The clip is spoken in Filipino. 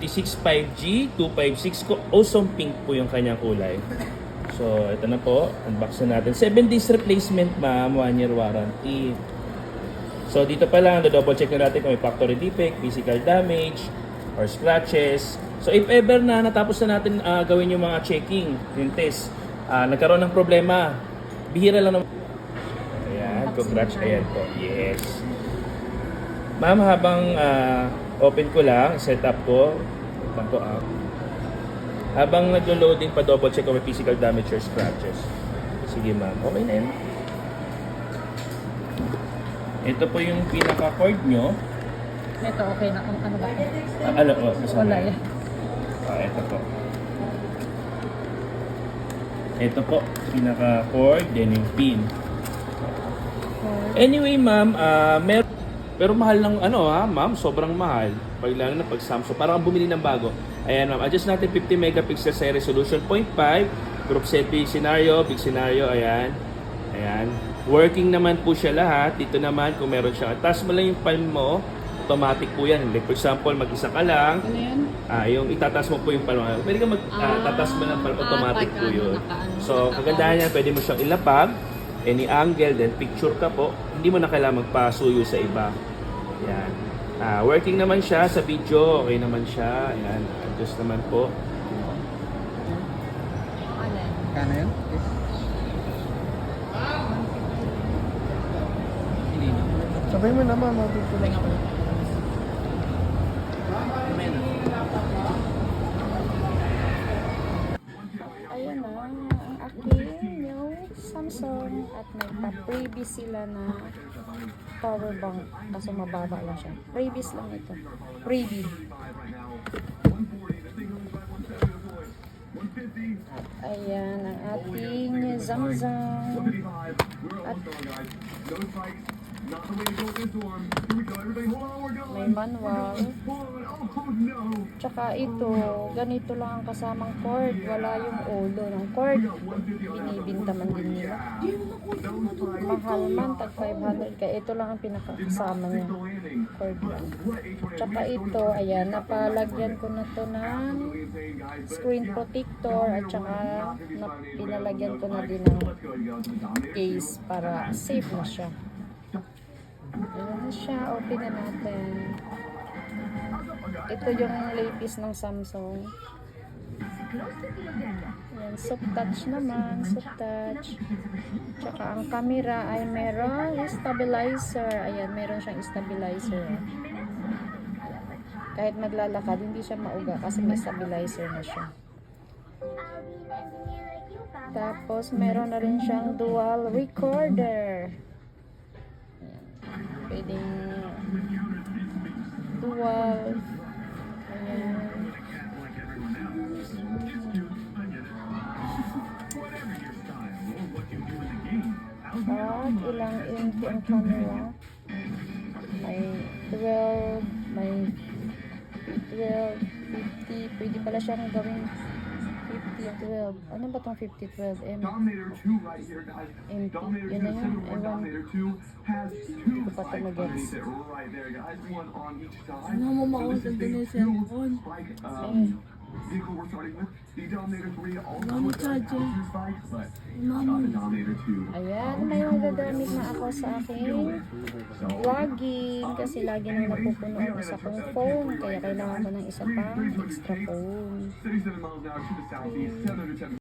G65G 256 ko. Awesome pink po yung kanyang kulay. So, ito na po. Unbox na natin. 7 days replacement, ma'am. 1 year warranty. So, dito pa lang, double check na natin kung may factory defect, physical damage, or scratches. So, if ever na natapos na natin gawin yung mga checking, yung test, nagkaroon ng problema, bihira lang naman. Ayan, congrats. Ayan po. Yes. Ma'am, habang open ko lang, set up ko. Ito po habang naglo-loading pa, double check kung may physical damage or scratches. Sige ma'am, okay na yun. Ito po yung pinaka-cord nyo. Ito, okay na. Ano ba? Ano po? Wala yan. Ito po. Ito po, pinaka-cord, then yung pin. Anyway ma'am, pero mahal ng ma'am, sobrang mahal. Pag lalo na pag Samsung, parang bumili ng bago. Ayan ma'am, adjust natin 50 megapixel sa resolution 0.5, group selfie scenario, big scenario, ayan. Ayan. Working naman po siya lahat. Dito naman kung meron siya. Taas mo lang yung palm mo, automatic po yan. Like for example, mag-isa ka lang. Ano yan? Yung itataas mo po yung palm. Pwede ka tataas mo ng palm, automatic po yun. So, kagandahan yan, pwede mo siyang ilapag, any angle, then picture ka po. Hindi mo na kailangan magpasuyo sa iba. Yan. Working naman siya sa video. Okay naman siya. Ayan. Adjust naman po. Kano yun? Sabay mo naman, mabibigyan ako. Ayan na, ang aking new Samsung at may pa-previous sila na power bank. Kaso mababa lang siya. Previous lang ito. Freebie. At ayan ang ating Samsung. At may manual. Tsaka ito, ganito lang ang kasamang cord. Wala yung ulo ng cord. Binibinta man din nila. Mahal man, tag 500. Kaya ito lang ang pinakasama niya. Cord lang. Tsaka ito, ayan, napalagyan ko na to ng screen protector. At tsaka pinalagyan ko na din ng case para safe na siya. Ayan na siya. Open na natin. Ito yung latest ng Samsung. Ayan, soft touch naman. Soft touch. Tsaka ang camera ay meron stabilizer. Ayan, meron siyang stabilizer. Kahit maglalakad, hindi siya mauga kasi may stabilizer na siya. Tapos, meron na rin siyang dual recorder. Pwedeng dual. Ayan. At ilang inch ang camera. May 12, may 12, 50. Pwede pala siyang gawing 50, 12. Ano ba tong 50, 12? MP. Yun na yun. Ewan. Hindi ko pa ito mag-gets. Ano mo makausap din yung cellphone? Mama charger. Ayan, may magagamit na ako sa aking vlogging kasi lagi nang napupuno ang isa kong phone kaya kailangan ko ng isa pang extra phone.